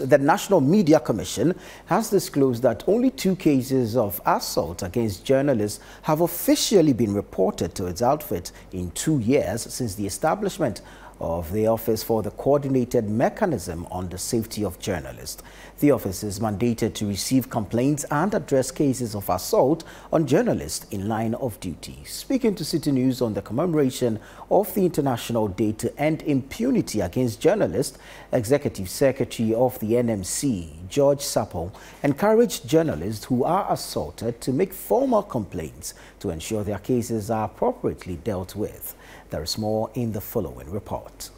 The National Media Commission has disclosed that only 2 cases of assault against journalists have officially been reported to its outfit in 2 years since the establishment of the Office for the Coordinated Mechanism on the Safety of Journalists. The office is mandated to receive complaints and address cases of assault on journalists in line of duty. Speaking to Citi News on the commemoration of the International Day to End Impunity Against Journalists, Executive Secretary of the NMC, George Sapple, encouraged journalists who are assaulted to make formal complaints to ensure their cases are appropriately dealt with. There is more in the following report.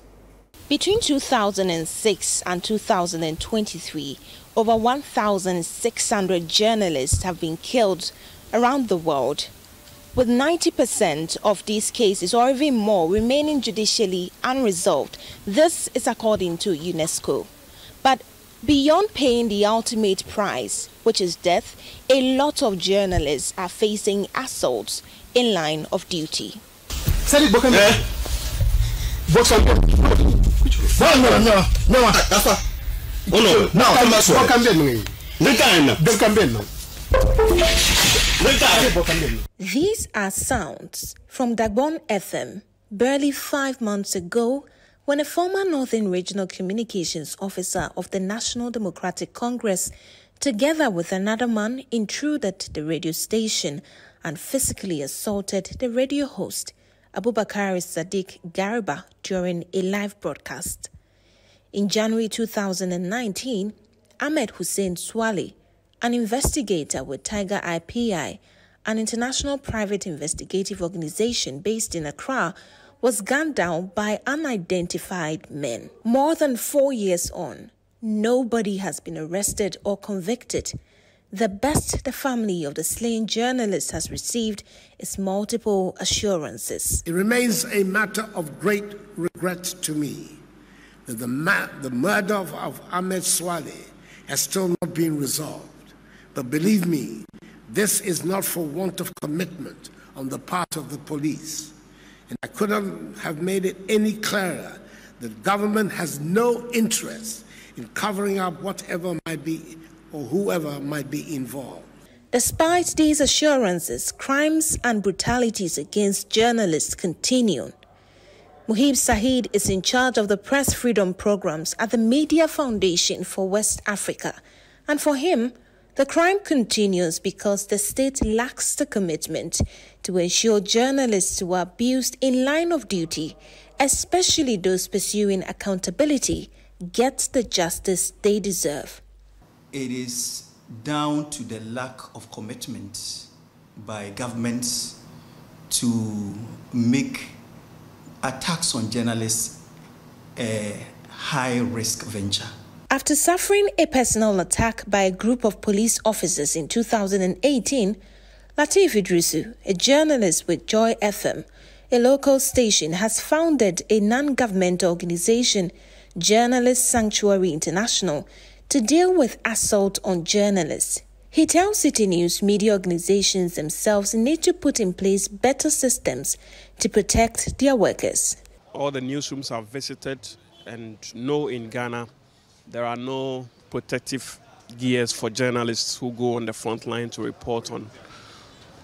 Between 2006 and 2023, over 1,600 journalists have been killed around the world, with 90% of these cases or even more remaining judicially unresolved. This is according to UNESCO. But beyond paying the ultimate price, which is death, a lot of journalists are facing assaults in line of duty. These are sounds from Dagbon FM barely 5 months ago, when a former Northern Regional Communications Officer of the National Democratic Congress, together with another man, intruded the radio station and physically assaulted the radio host, Abubakar Sadiq Garba, during a live broadcast. In January 2019, Ahmed Hussein Swale, an investigator with Tiger IPI, an international private investigative organization based in Accra, was gunned down by unidentified men. More than 4 years on, nobody has been arrested or convicted. The best the family of the slain journalist has received is multiple assurances. It remains a matter of great regret to me that the murder of Ahmed Swale has still not been resolved. But believe me, this is not for want of commitment on the part of the police. And I couldn't have made it any clearer that government has no interest in covering up whatever might be or whoever might be involved. Despite these assurances, crimes and brutalities against journalists continue. Muhib Sahid is in charge of the press freedom programs at the Media Foundation for West Africa. And for him, the crime continues because the state lacks the commitment to ensure journalists who are abused in line of duty, especially those pursuing accountability, get the justice they deserve. It is down to the lack of commitment by governments to make attacks on journalists a high-risk venture. After suffering a personal attack by a group of police officers in 2018, Lateef Idrisu, a journalist with Joy FM, a local station, has founded a non-governmental organization, Journalist Sanctuary International, to deal with assault on journalists. He tells Citi News media organizations themselves need to put in place better systems to protect their workers. All the newsrooms I've visited and know in Ghana, there are no protective gears for journalists who go on the front line to report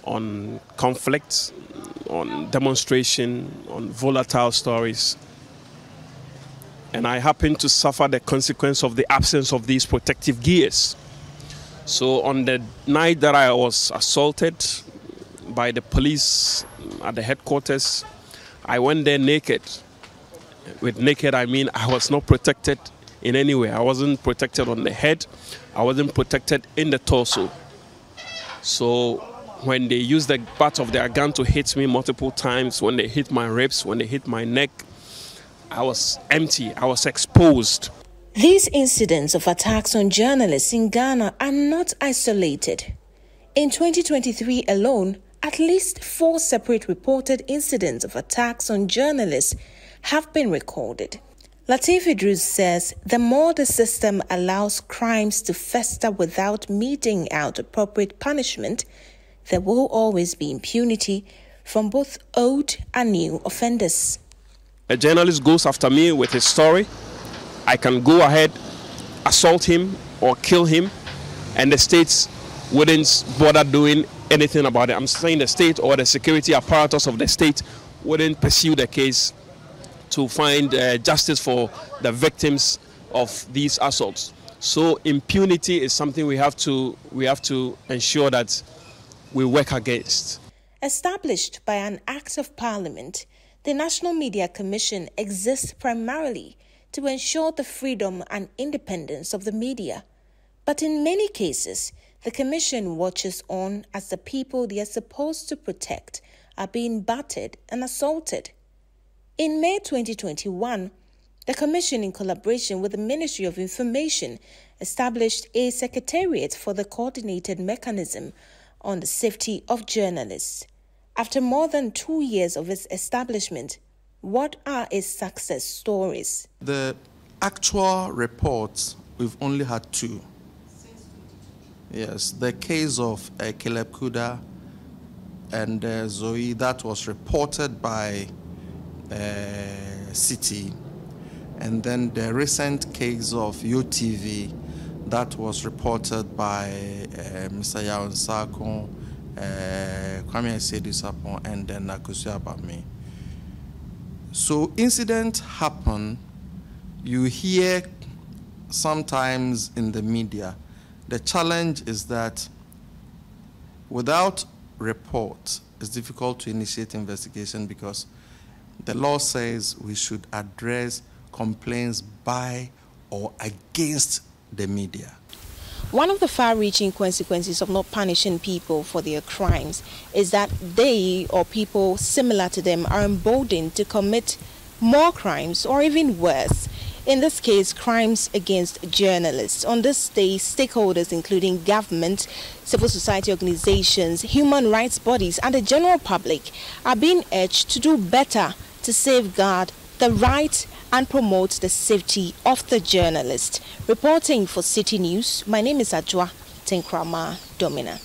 on conflicts, on demonstration, on volatile stories. And I happen to suffer the consequence of the absence of these protective gears. So on the night that I was assaulted by the police at the headquarters, I went there naked. With naked, I mean I was not protected in any way. I wasn't protected on the head. I wasn't protected in the torso. So when they used the butt of their gun to hit me multiple times, when they hit my ribs, when they hit my neck, I was empty, I was exposed. These incidents of attacks on journalists in Ghana are not isolated. In 2023 alone, at least 4 separate reported incidents of attacks on journalists have been recorded. Lateef Idrisu says the more the system allows crimes to fester without meting out appropriate punishment, there will always be impunity from both old and new offenders. A journalist goes after me with his story, I can go ahead assault him or kill him, and the state wouldn't bother doing anything about it. I'm saying the state or the security apparatus of the state wouldn't pursue the case to find justice for the victims of these assaults. So impunity is something we have to ensure that we work against. Established by an Act of Parliament, the National Media Commission exists primarily to ensure the freedom and independence of the media. But in many cases, the Commission watches on as the people they are supposed to protect are being battered and assaulted. In May 2021, the Commission, in collaboration with the Ministry of Information, established a secretariat for the coordinated mechanism on the safety of journalists. After more than 2 years of its establishment, what are its success stories? The actual reports, we've only had 2. Yes, the case of Caleb Kuda and Zoe, that was reported by Citi, and then the recent case of UTV that was reported by Mr. Yaon Sako, Kwame Sedisapon, and then Nakusu Abame. So incidents happen, you hear sometimes in the media. The challenge is that without report, it's difficult to initiate investigation because the law says we should address complaints by or against the media. One of the far-reaching consequences of not punishing people for their crimes is that they or people similar to them are emboldened to commit more crimes or even worse. In this case, crimes against journalists. On this day, stakeholders including government, civil society organizations, human rights bodies and the general public are being urged to do better to safeguard the right and promote the safety of the journalist. Reporting for Citi News, my name is Ajwa Tenkrama Domina.